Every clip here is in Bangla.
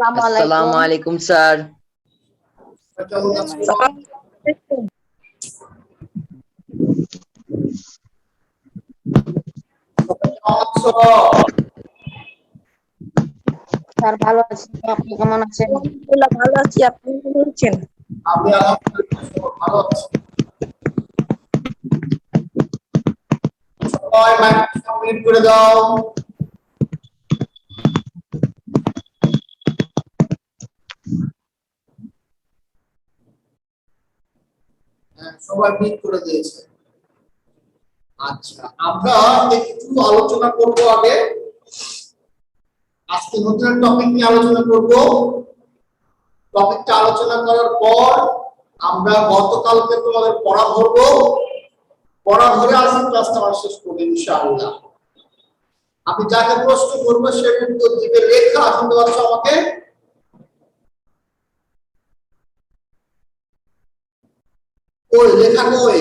আসসালামু আলাইকুম স্যার। স্যার ভালো আছি, আপনি কেমন আছেন? আলহামদুলিল্লাহ ভালো আছি, আপনি কেমন আছেন? আমি আলহামদুলিল্লাহ ভালো আছি। সবাই মাইক কমপ্লিট করে দাও। সবাই মিট করে দিয়েছে। আচ্ছা, আমরা একটু আলোচনা করব আগে। আজকে নতুন টপিক নিয়ে আলোচনা করব। টপিকটা আলোচনা করার পর আমরা গতকালকে তোমাদের পড়া ধরবো। পড়া ধরে আজকে ক্লাসটা আমরা শেষ করব ইনশাআল্লাহ। আপনি যাকে প্রশ্ন করবো সে উত্তর দিবে। লেখা শুনতে পাচ্ছ আমাকে? ওই লেখা কই?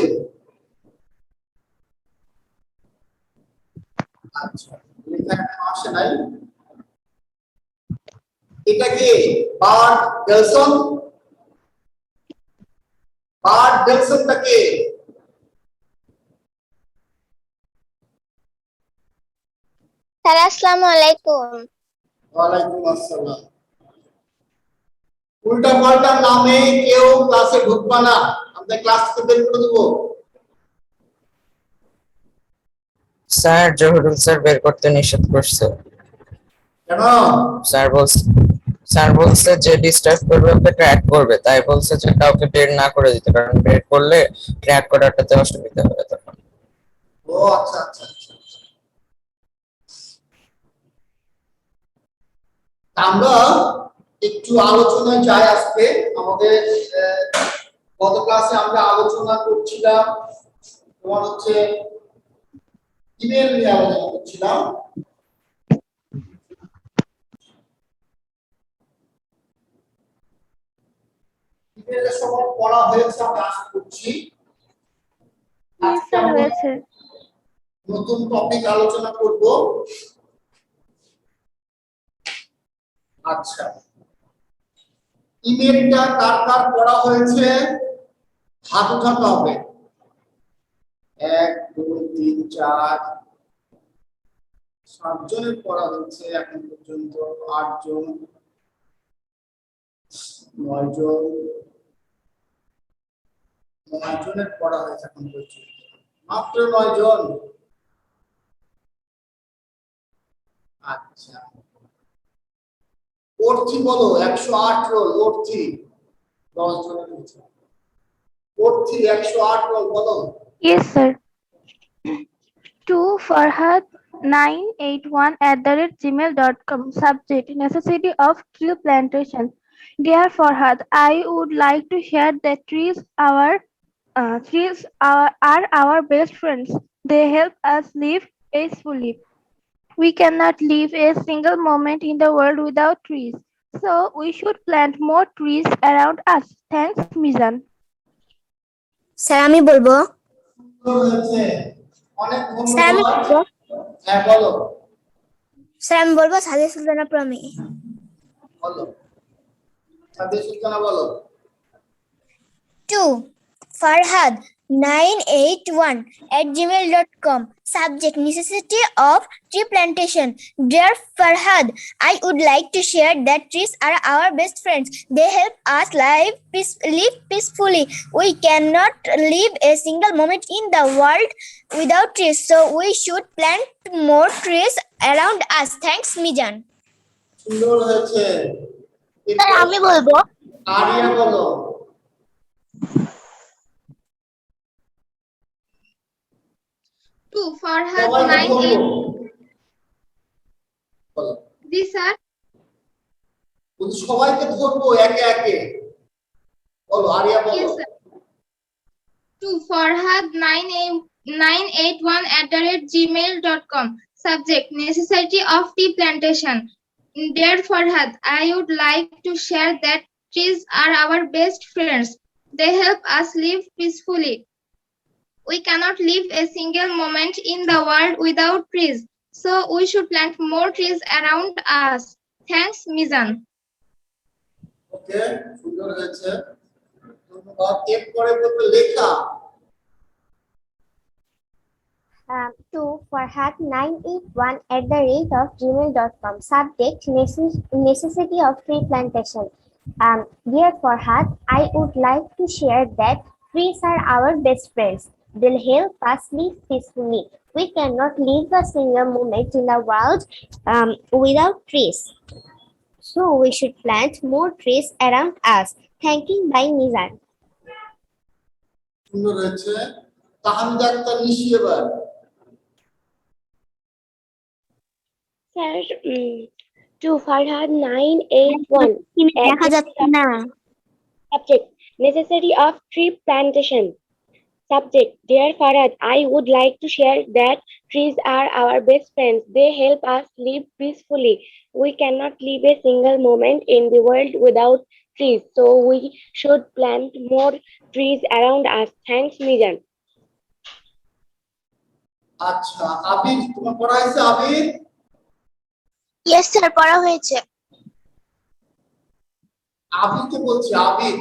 আচ্ছা, লেখা আসে নাই। এটা কি বার্ড ডেলসন? বার্ড ডেলসনটা কে? স্যার আসসালামু আলাইকুম। ওয়ালাইকুম আসসালাম। উল্টা পাল্টা নামে কেউ ক্লাসে ঢুকবা না, আমরা ক্লাস থেকে বের করে দেবো। স্যার জহুরুল স্যার বের করতে নিষেধ করছে। কেন? স্যার বলছে যে ডিস্টার্ব করবে ওকে ট্র্যাক করবে, তাই বলছে যে কাউকে বের না করে দিতে, কারণ বের করলে ট্র্যাক করাটাতে অসুবিধা হবে তখন। ও আচ্ছা আচ্ছা আচ্ছা। আমরা একটু আলোচনায় যাই আজকে। আমাদের গত ক্লাসে আমরা আলোচনা করছিলাম তোমার হচ্ছে ইমেল নিয়ে আলোচনা করছিলাম। ইমেলের সময় পড়া হয়েছে, আমরা আশা করছি। আজকে আমরা নতুন টপিক আলোচনা করব। আচ্ছা, ইমেলটা কার কার পড়া হয়েছে হাত উঠাতে হবে। 1 2 3 4 7 জনের পড়া হয়েছে এখন পর্যন্ত। 8 জন 9 জন 9 জনের পড়া হয়েছে এখন পর্যন্ত, মাত্র 9 জন। আচ্ছা, অর্থী বলো 108 রোল। অর্থী 10 জনের হয়েছে। অর্থী 108 রোল বলো। Yes, sir. To Farhad 981@gmail.com. Subject: necessity of tree plantation. Dear Farhad, I would like to share that trees are our best friends. They help us live peacefully. We cannot live a single moment in the world without trees. So we should plant more trees around us. Thanks, Mizan. Sir আমি বলবো। অনেক স্যার আমি ধন্যবাদ। বলবো। হ্যাঁ বলো। স্যার আমি বলবো সাদিয়া সুলতানা প্রমি। বলো সাদিয়া সুলতানা বলো। 2. Farhad 981@gmail.com. Subject: necessity of tree plantation. Dear Farhad, I would like to share that trees are our best friends. They help us live peacefully. We cannot live a single moment in the world without trees, so we should plant more trees around us. Thanks, Mizan. সুন্দর হয়েছে। স্যার আমি বলবো। আরিয়া বলো। To Farhad সবাইকে 98 ধরবো। বলো। জি স্যার। বলছি সবাইকে ধরবো একে একে। বলো আরিয়া বলো। Yes, sir. To Farhad 981@gmail.com. Subject: necessity of tea plantation. Dear Farhad, I would like to share that trees are our best friends. They help us live peacefully. We cannot live a single moment in the world without trees, so we should plant more trees around us. Thanks, Mizan. ওকে, সুন্দর হয়েছে, ধন্যবাদ। এরপরে বলবে লেখা। To farhat981@gmail.com. Subject necessity of tree plantation. Dear Farhat, I would like to share that trees are our best friends. They'll help us live peacefully. We cannot live a single moment in the world without trees. So we should plant more trees around us. Thanking by Mizan. সুন্দর হয়েছে। তাহমিদ আক্তার নিশি এবার। Sir, to Farhad981 দেখা যাচ্ছে না। subject necessity of tree plantation. Subject Dear Farhad, I would like to share that trees are our best friends. They help us live peacefully. We cannot live a single moment in the world without trees, so we should plant more trees around us. Thanks, Mizan. আচ্ছা, আবির, তোমার পড়া হয়েছে? আবির, Yes sir, পড়া হয়েছে। আবিরকে বলছি, আবির।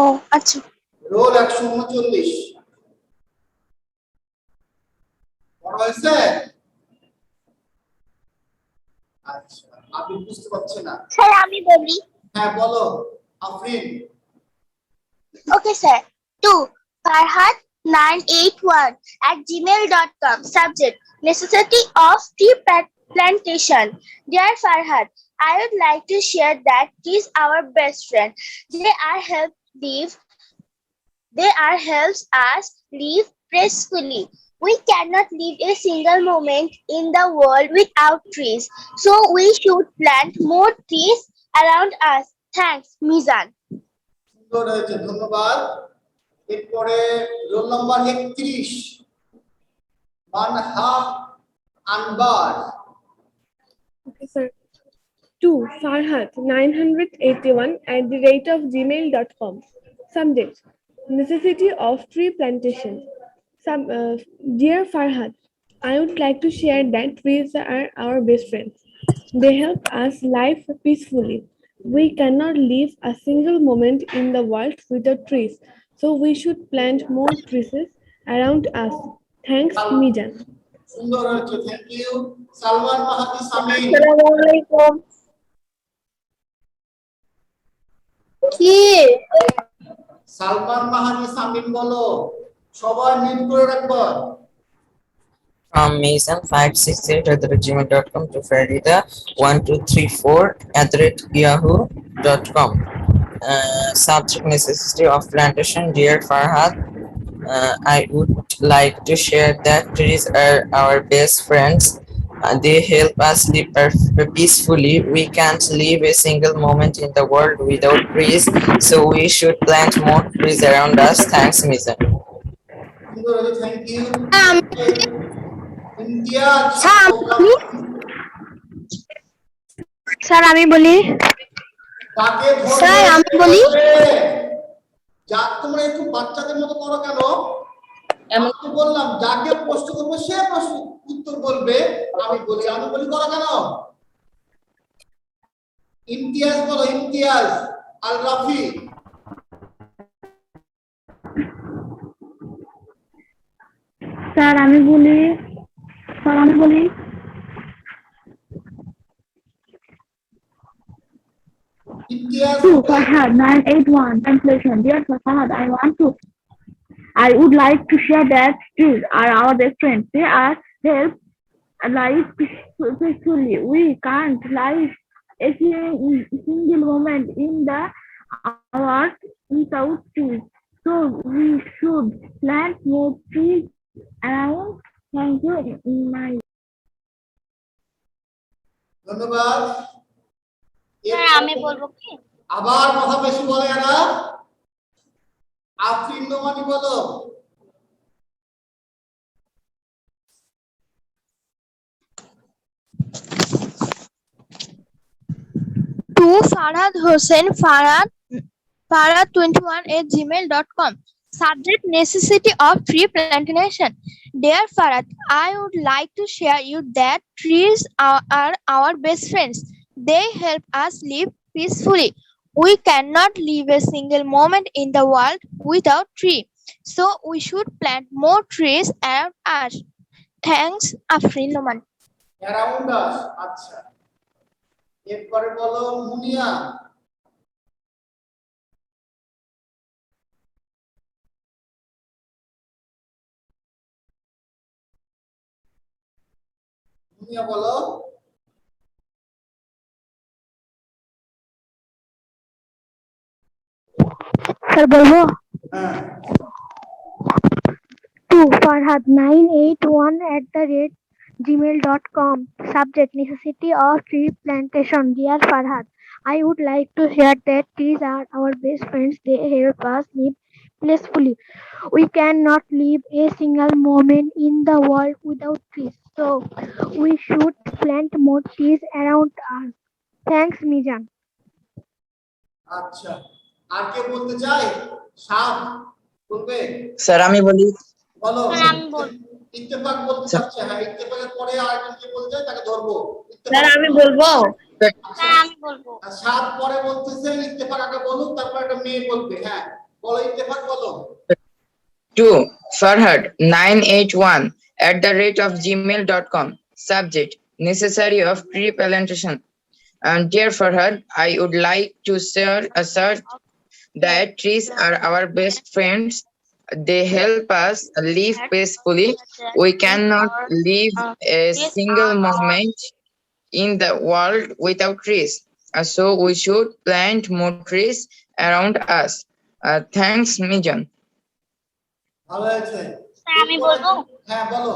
ও আচ্ছা। রোল 139। পড়া হয়েছে? আচ্ছা, আবির বুঝতে পারছে না। স্যার আমি বলি। হ্যাঁ বলো Afrin. Okay sir. To farhat981@gmail.com. Subject necessity of tree plantation. Dear Farhat, I would like to share that trees are our best friend. They are helps us live peacefully. We cannot live a single moment in the world without trees. So we should plant more trees around us. Thanks, Mizan. সুন্দর হয়েছে, ধন্যবাদ। এরপরে রোল নাম্বার 31 মানহা আনবার। Okay, sir. To Farhat981@gmail.com. Subject necessity of tree plantation. Dear Farhat, I would like to share that trees are our best friends. They help us live peacefully. We cannot live a single moment in the world without trees, so we should plant more trees around us. Thanks, Mizan. সুন্দর হয়েছে, থ্যাংক ইউ। সালমান মাহাদি সামিন। আসসালামু আলাইকুম। কি সালমান মাহাদি সামিন বলো, সবাই মিট করে রাখবো। From Mason568@gmail.com to Farida1234@yahoo.com. Subject necessity of plantation. Dear Farhad, I would like to share that trees are our best friends. They help us live peacefully. We can't live a single moment in the world without trees, so we should plant more trees around us. Thanks, Mizan. সুন্দর হয়েছে, থ্যাংক ইউ। ইন্ডিয়া। স্যার আমি বলি। তাকে ধরবে। স্যার, আমি বলি। যা তোমরা একটু বাচ্চাদের মতো করো কেন? আমি তো বললাম যাকে প্রশ্ন করবো সে প্রশ্ন উত্তর বলবে। আমি বলি করো কেন? ইমতিয়াজ বলো, ইমতিয়াজ আল রাফি। স্যার আমি বলি। Imtiaz. To Farhad981 translation. Dear Farhad, I would like to share that trees are our best friends. They are help life peacefully. We can't live a single moment in the world without trees. So we should plant more trees around. Thank you. ধন্যবাদ। স্যার আমি বলবো কি? আবার কথা বেশি বলে এরা। আফরিন নোমানি বলো। To Farhad Hossain Farhad21@gmail.com. Subject necessity of tree plantation. Dear Farhad, I would like to share you that trees are our best friends. They help us live peacefully. We cannot live a single moment in the world without tree. So we should plant more trees around us. Thanks, Afrin Noman. Around us, আচ্ছা। এরপরে বলো মুনিয়া। মুনিয়া বলো। স্যার বলবো হ্যাঁ, to farhad981@gmail.com. Subject: necessity of tree plantation. Dear Farhad, I would like to share that trees are our best friends. They help us live peacefully. We cannot live a single moment in the world without trees. So we should plant more trees around us. Thanks, Mijan. আচ্ছা। আর কে বলতে চায়? সাদ বলবে? স্যার আমি বলি। বলো। স্যার, আমি বলবো। ইত্তেফাক বলতে চাচ্ছে। হ্যাঁ, ইত্তেফাকের পরে আরেকজন কে বলতে চায় তাকে ধরবো। স্যার আমি বলবো। স্যার, আমি বলবো। আর সাদ পরে বলতেছে, ইত্তেফাক আগে বলুক, তারপর একটা মেয়ে বলবে। হ্যাঁ, বলো ইত্তেফাক বলো। To farhad981@gmail.com. Subject: necessary of tree plantation. Dear Farhad, I would like to assert that trees are our best friends. They help us live peacefully. We cannot live a single moment in the world without trees. So we should plant more trees around us. Thanks, Mijan. ভালো হয়েছে। স্যার, আমি বলবো। হ্যাঁ বলো।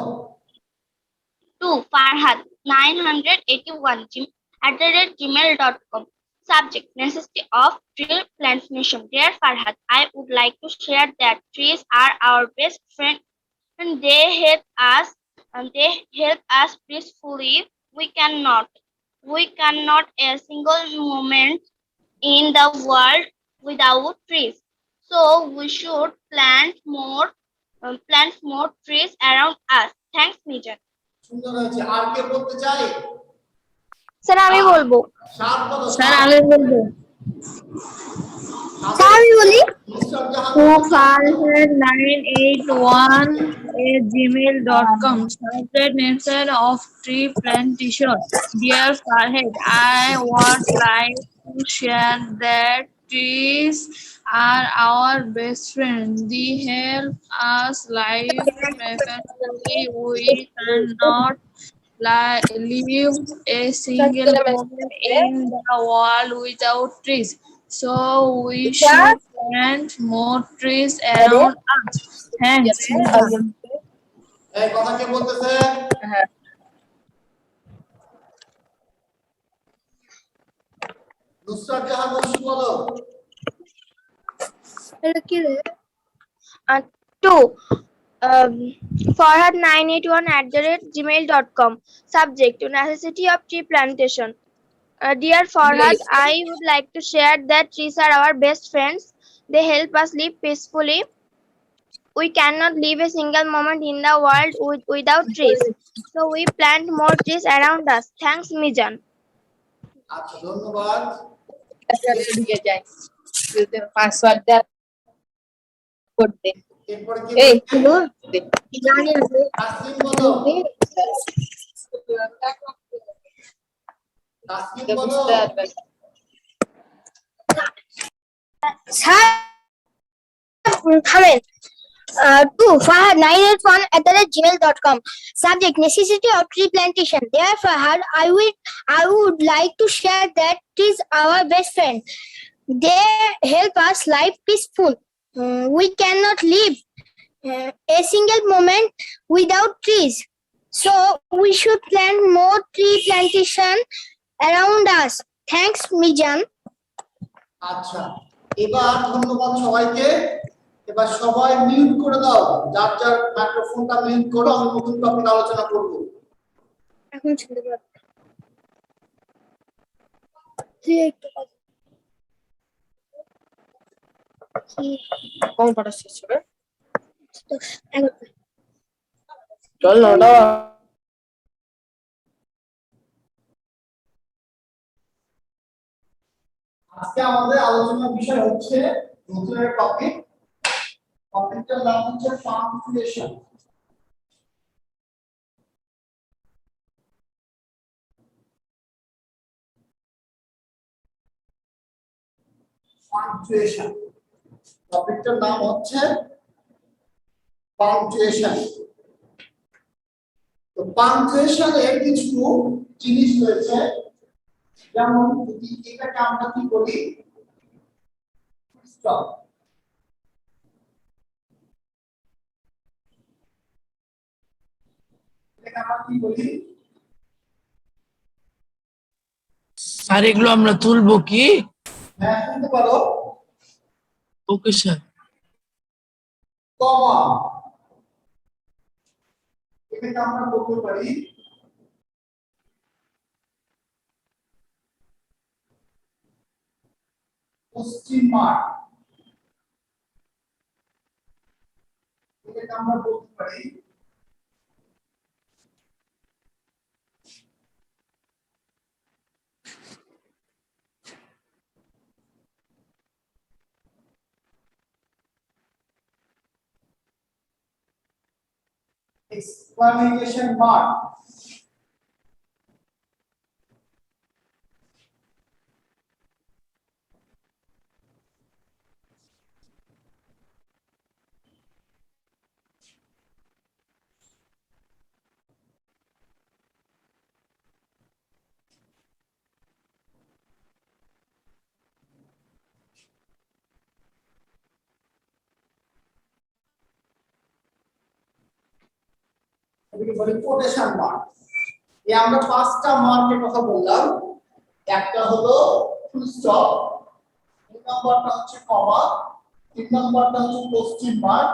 To farhad981@gmail.com. Subject: necessity of tree plantation. Dear Farhad, I would like to share that trees are our best friend and they help us peacefully. We cannot a single moment in the world without trees. So we should plant more trees around us. Thanks, Mijan. সুন্দর হয়েছে। আর কে বলতে চায়? স্যার, আমি বলবো। সাদ বলো। স্যার আমি বলবো। স্যার আমি বলি। মিস্টার জাহান To বলো। farhad981@gmail.com. Subject: nature of tree plantation. Dear Farhad, I would like to share that trees are our best friends. They help us live peacefully. We cannot live a single moment in the world without trees. So we should plant more trees around us. Thanks. এই কথা কে বলতেছে? নুসরাত জাহান বলো। To farhad981@gmail.com. Subject: to necessity of tree plantation. Dear Farhad, I would like to share that trees are our best friends. They help us live peacefully. We cannot live a single moment in the world without trees. So we plant more trees around us. Thanks, Mijan. আচ্ছা, ধন্যবাদ। পাসওয়ার্ড করতে এরপরে কে এই বলবে? তাসলিম বলো। তাসলিম বলো। To farhad981@gmail.com. Subject: necessity of tree plantation. Dear Farhad, I would like to share that trees are our best friend. They help us live peaceful. We cannot live a single moment without trees. So we should plant more tree plantation around us. Thanks, Mijan. আচ্ছা, এবার ধন্যবাদ সবাইকে। এবার সবাই মিউট করে দাও, যার যার মাইক্রোফোনটা মিউট করো। আমি নতুন টপিক আলোচনা করব। এখন শুনতে পাচ্ছি। কোন পাটা শেষ হবে? 11 চল নটা। আজকে আমাদের আলোচনার বিষয় হচ্ছে নতুন একটা টপিক। টপিকটার নাম হচ্ছে পাংচুয়েশন। পাংচুয়েশন টপিকটার নাম হচ্ছে পাংচুয়েশন। তো পাংচুয়েশনের কিছু জিনিস রয়েছে, যেমন যদি এটাকে আমরা কি বলি স্টপ, এটাকে আমরা কি বলি? স্যার এগুলো আমরা তুলবো কি? হ্যাঁ তুলতে পারো। Okay sir. কমা, এটাকে আমরা বলতে পারি পশ্চিম মাঠ, এটাকে আমরা বলতে পারি এক্সক্লামেশন মার্ক। এটাকে বলি কোটেশন মার্ক। এই আমরা পাঁচটা মার্কের কথা বললাম। একটা হলো ফুল স্টপ, দুই নম্বরটা হচ্ছে কমা, তিন নম্বরটা হচ্ছে পশ্চিম মার্ক,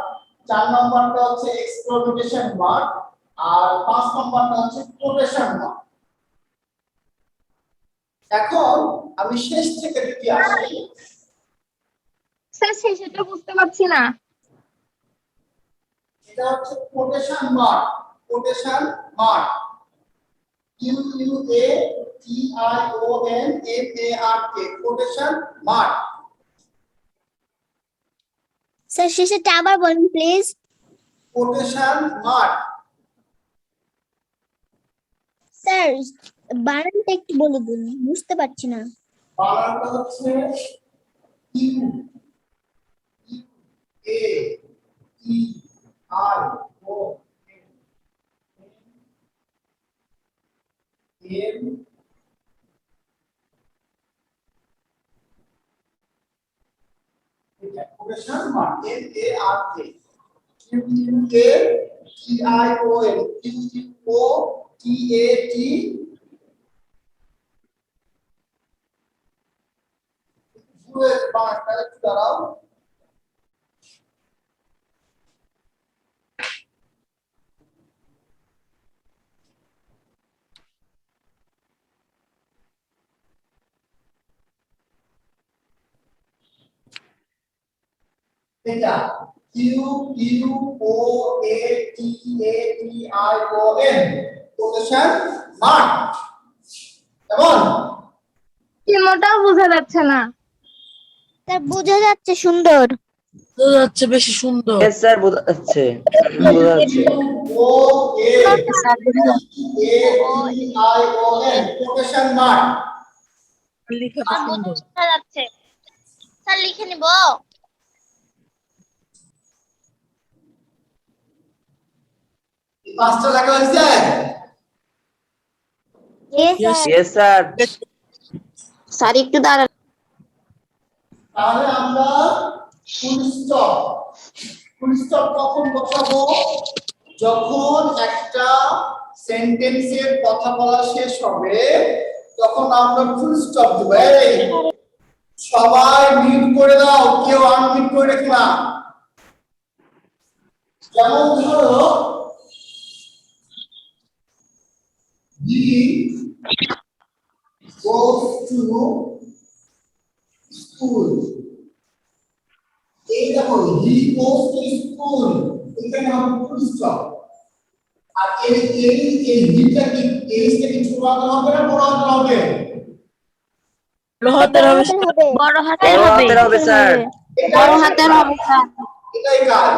চার নম্বরটা হচ্ছে এক্সক্লামেশন মার্ক, আর পাঁচ নম্বরটা হচ্ছে কোটেশন মার্ক। এখন আমি শেষ থেকে যদি আসি, স্যার সেটা বুঝতে পারছি না। এটা হচ্ছে quotation mark. Quotation mark Q U A T I O N M A R K, quotation mark. Sir শেষেরটা আবার বলুন প্লিজ। Quotation mark. স্যার বানানটা একটু বলে দিন, বুঝতে পারছি না। বানানটা হচ্ছে Q A T I O M এটা quotation mark, M A R K, Q U A T I O N, Q U O T A T পুরো বানানটা একটু দাঁড়াও। এটা Q U O A T I O N, quotation mark. কেমন? মোটাও বোঝা যাচ্ছে না। স্যার বোঝা যাচ্ছে সুন্দর। বোঝা যাচ্ছে বেশি সুন্দর। স্যার বোঝা যাচ্ছে, বোঝা যাচ্ছে। O A T I O N, quotation mark. লেখাটা সুন্দর। বোঝা যাচ্ছে। স্যার লিখে নিব। এই পাঁচটা লেখা হয়েছে? Yes sir. স্যার একটু দাঁড়ান। তাহলে আমরা ফুল স্টপ, ফুল স্টপ কখন বসাবো? যখন একটা সেন্টেন্সের কথা বলা শেষ হবে তখন আমরা ফুল স্টপ দেব। এই সবাই মিউট করে দাও, কেউ আনমিউট করে রেখো না। যেমন ধরো he goes to school, এই দেখো he goes to school, এখানে আমরা ফুল স্টপ। আর এই এই এই হিটা কি এইটা কি ছোট হাতের হবে না বড় হাতের হবে? বড় হাতের হবে বড় হাতের বড় হবে হাতের হবে স্যার বড় হাতের হবে স্যার। এটাই কাজ।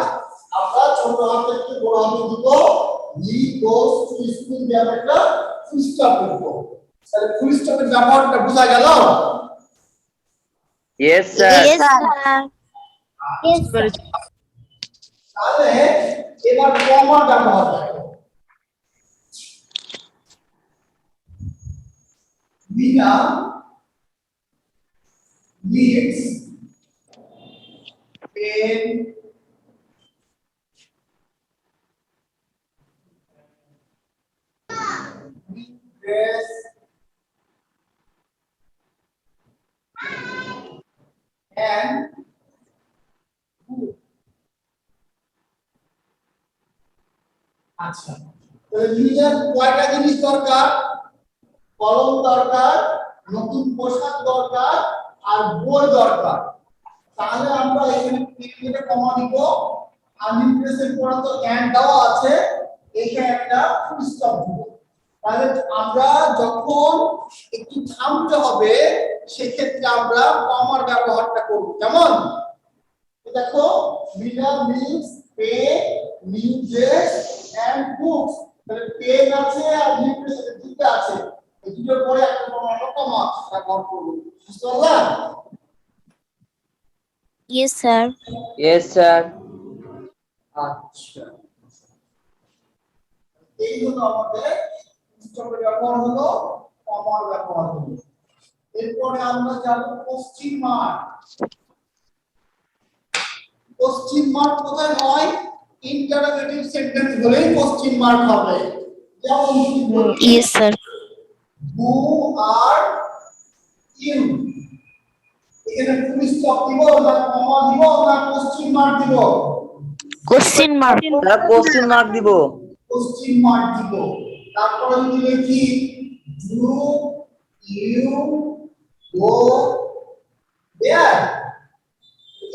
আমরা ছোট হাতের থেকে বড় হাতে দিব, হি গোস টু স্কুল দিয়ে আমরা একটা ফুল স্টপ দেব। তাহলে ফুল স্টপের ব্যবহারটা বোঝা গেল? ইয়েস স্যার তাহলে এবার কমা ব্যবহার দেখো। Mina needs pen, dress, and food. আচ্ছা, তো মিনার কয়টা জিনিস দরকার? কলম দরকার, নতুন পোশাক দরকার, আর বই দরকার। তাহলে আমরা এখানে পেনে কমা দিব, আনইমপ্রেসের পরে তো এন্ড দেওয়া আছে, এখানে একটা ফুল স্টপ দিব। তাহলে আমরা যখন একটু থামতে হবে সেক্ষেত্রে আমরা কমার ব্যবহারটা করব। কেমন? দেখো, Meena needs pay, new dress and books. তাহলে পেন আছে আর নিউ ড্রেস দুটো আছে, এই দুটোর পরে একটা কমা ব্যবহার করব। বুঝতে পারলা? ইয়েস স্যার ইয়েস স্যার আচ্ছা, এই হলো আমাদের স্টপের ব্যবহার হলো, কমার ব্যবহার হলো। এরপরে আমরা যাব কোশ্চেন মার্ক। কোশ্চেন মার্ক কোথায় হয়? ইন্টারোগেটিভ সেন্টেন্স হলেই কোশ্চেন মার্ক হবে। যেমন yes sir who are you, এখানে ফুল স্টপ দিব না কমা দিব না কোশ্চেন মার্ক দিব? Question mark sir question mark দিব কোশ্চেন মার্ক দিব। তারপরে যদি লিখি ডু ইউ গো দেয়ার,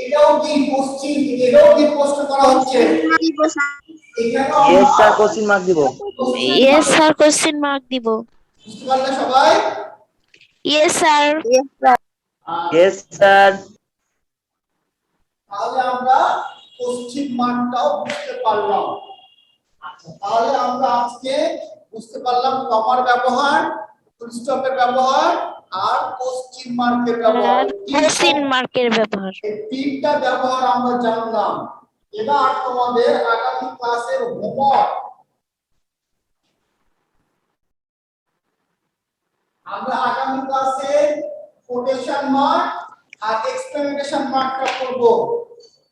এটাও কি কোশ্চেন, এটাও কি প্রশ্ন করা হচ্ছে? এখানেও ইয়েস স্যার কোশ্চেন মার্ক দিব ইয়েস স্যার কোশ্চেন মার্ক দিব বুঝতে পারলে সবাই? ইয়েস স্যার ইয়েস স্যার তাহলে আমরা কোশ্চেন মার্কটাও বুঝতে পারলাম। আচ্ছা, তাহলে আমরা আজকে বুঝতে পারলাম কমার ব্যবহার, ফুল স্টপের ব্যবহার আর কোশ্চেন মার্কের ব্যবহার। কোশ্চেন মার্কের ব্যবহার এই তিনটা ব্যবহার আমরা জানলাম। এবার তোমাদের আগামী ক্লাসের হোমওয়ার্ক, আমরা আগামী ক্লাসে কোটেশন মার্ক আর এক্সপ্লেনেশন মার্কটা করব।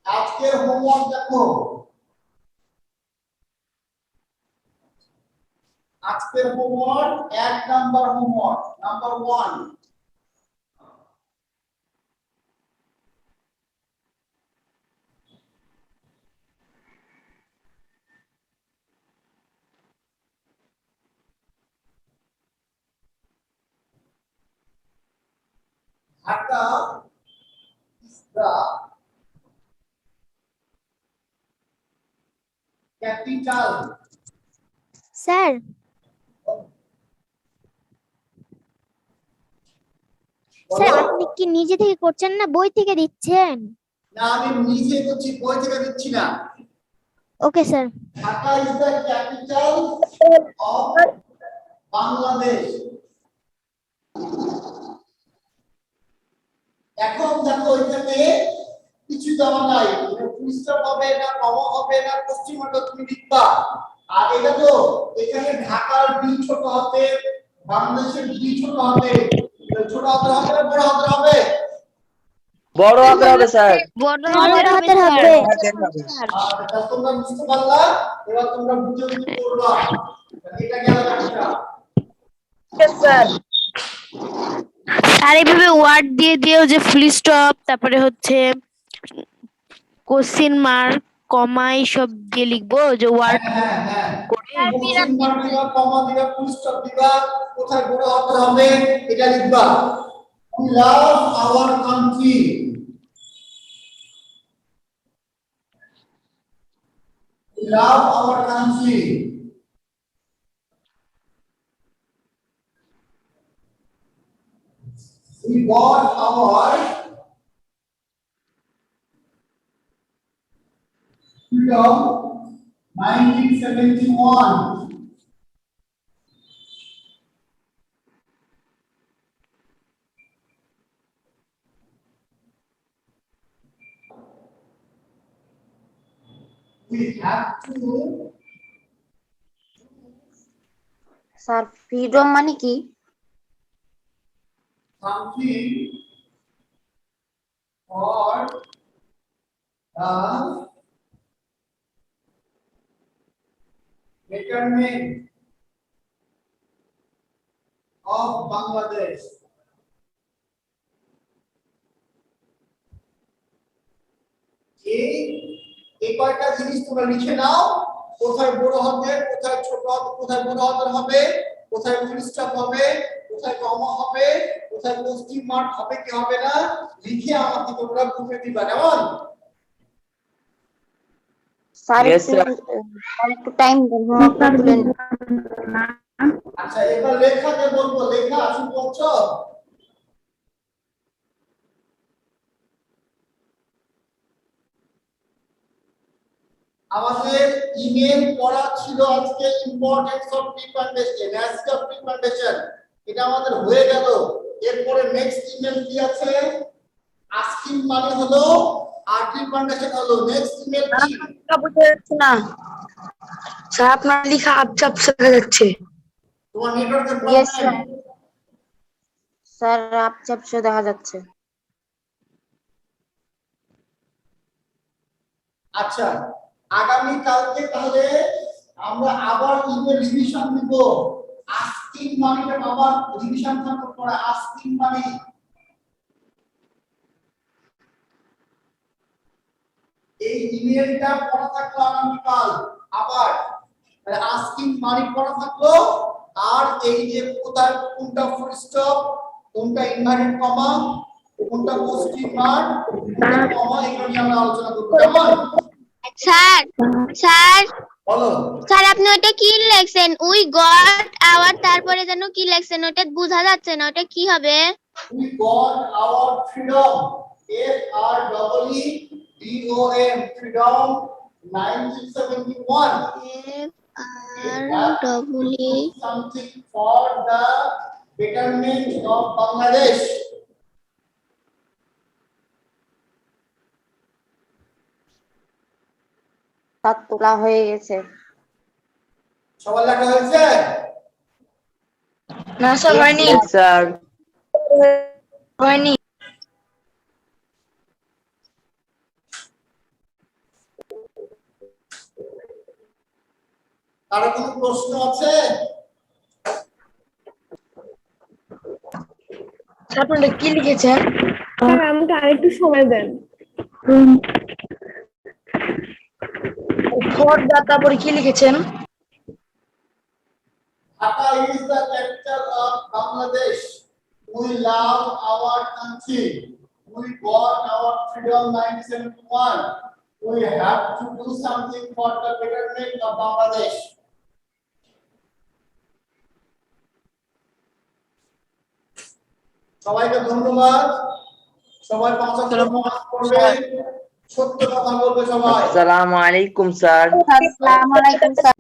আজকের হোমওয়ার্ক দেখো, আজকের homework 1 number homework, number 1। Dhaka is the capital. Sir sir আপনি কি নিজে থেকে করছেন না বই থেকে দিচ্ছেন? না, আমি নিজে করছি, বই থেকে দিচ্ছি না। Okay sir. Dhaka is the capital of Bangladesh. এখন দেখো এখানে কিছু দেওয়া নাই, ফুল স্টপ হবে না, কমা হবে না, কোশ্চেন মার্ক তুমি লিখবা। আর এটা তো এখানে ঢাকার বি ছোট হাতে, বাংলাদেশের বি ছোট হাতে, ছোট হাতে হবে না বড় হাতে হবে? বড় হাতের হবে স্যার বড় হাতের হবে। আচ্ছা, তোমরা বুঝতে পারলা? এবার তোমরা বুঝে বুঝে পড়বা। এটা গেল একটা। স্যার এইভাবে ওয়ার্ড দিয়ে দিয়েও যে ফুল স্টপ তারপরে হচ্ছে কোশ্চেন মার্ক কমা এইসব দিয়ে লিখবো যে ওয়ার্ড হ্যাঁ হ্যাঁ, কোশ্চেন মার্ক দিবা, কমা দিবা, ফুল স্টপ দিবা, কোথায় বড় হাতে হবে এটা লিখবা। We love our country. We love our country. We we got our freedom 1971. We have to sir freedom মানে কি? something for the betterment of Bangladesh. এই কয়টা জিনিস তোমরা লিখে নাও, কোথায় বড় হাতের, কোথায় ছোট হাতের, কোথায় বড় হাতের হবে, কোথায় ফুল স্টপ হবে, কোথায় কমা হবে, কোথায় কোশ্চেন মার্ক হবে কি হবে না, লিখে আমাকে তোমরা গ্রুপে দিবা। কেমন? স্যার একটু টাইম দেন, হোমওয়ার্কটা তুলে নিন। আচ্ছা এবার লেখাকে বলবো, লেখা শুরু করছো? আমাদের ইমেল পড়া ছিল আজকে importance of tree plantation, next of tree plantation, এটা আমাদের হয়ে গেল। এরপরে নেক্সট ইমেল কি আছে? আস্কিং মানে হলো আর ট্রি প্ল্যান্টেশন হলো। নেক্সট ইমেল কি? বুঝতে যাচ্ছে না স্যার, আপনার লেখা আবছা আবছা দেখা যাচ্ছে। তোমার নেটওয়ার্কের প্রবলেম? স্যার আবছা আবছা দেখা যাচ্ছে। আচ্ছা আগামী কালকে তাহলে আমরা আবার ইমেল রিভিশন দিব। আস্কিং মানেটা আবার রিভিশন করতে পড়া। আস্কিং মানে এই ইমেলটা পড়া থাকলো আগামী কাল আবার, মানে আস্কিং মানে পড়া থাকলো, আর এই যে কোথায় কোনটা ফুল স্টপ, কোনটা ইনভার্টেড কমা, কোনটা কোশ্চেন মার্ক, কোনটা কমা, এগুলো নিয়ে আমরা আলোচনা করব। কেমন? স্যার স্যার বলো স্যার, আপনি ওটা কি লিখছেন? উই গট আওয়ার, তারপরে যেন কি লিখছেন ওটা বোঝা যাচ্ছে না, ওটা কি হবে? we got our freedom, FREEDOM, freedom 1971. FREE something for the betterment of Bangladesh. তার তোলা হয়ে গেছে। সবার লেখা হয়েছে? না স্যার হয়নি, স্যার হয়নি। কারো কোনো প্রশ্ন আছে? স্যার আপনি কি লিখেছেন? স্যার আমাকে আরেকটু সময় দেন। ফর দা, তারপরে কি লিখেছেন? Dhaka is the capital of Bangladesh. We love our country. We got our freedom 1971. We have to do something for the betterment of Bangladesh. সবাইকে ধন্যবাদ। সবাই 5 অক্ষর নামাজ পড়বে, সত্য কথা বলবে সবাই। আসসালামু আলাইকুম স্যার। আসসালামু আলাইকুম স্যার।